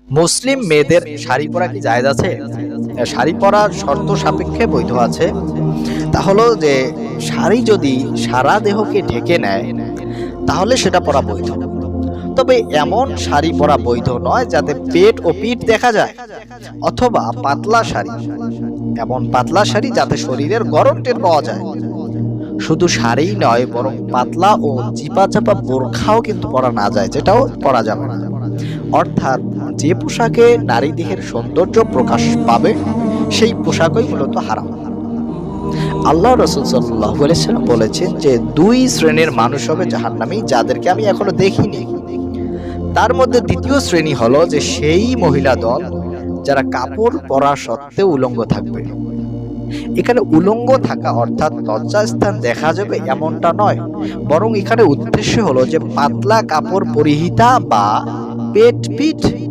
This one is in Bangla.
মুসলিম মেয়েদের শাড়ি পরা কি জায়েজ আছে? শাড়ি পরা শর্ত সাপেক্ষে বৈধ আছে। তা হলো যে শাড়ি যদি সারা দেহকে ঢেকে নেয় তাহলে সেটা পরা বৈধ। তবে এমন শাড়ি পরা বৈধ নয় যাতে পেট ও পিঠ দেখা যায়, অথবা পাতলা শাড়ি, এমন পাতলা শাড়ি যাতে শরীরের গরম টের পাওয়া যায়। শুধু শাড়ি নয়, বরং পাতলা ও চিপা চাপা বোরখাও কিন্তু পরা না যায়, যেটাও পরা যাবে না। অর্থাৎ যে পোশাকে নারী দেহের সৌন্দর্য প্রকাশ পাবে সেই পোশাকই মূলত হারাম। আল্লাহ রাসূল সাল্লাল্লাহু আলাইহি ওয়াসাল্লাম বলেছেন যে দুই শ্রেণীর মানুষ হবে জাহান্নামী, যাদেরকে আমি এখনো দেখিনি। তার মধ্যে দ্বিতীয় শ্রেণী হলো যে সেই মহিলা দল যারা কাপড় পরা সত্ত্বেও উলঙ্গ থাকবে। এখানে উলঙ্গ থাকা অর্থাৎ লজ্জাস্থান দেখা যাবে এমনটা নয়, বরং এখানে উদ্দেশ্য হলো যে পাতলা কাপড় পরিহিতা বা পেট পিঠ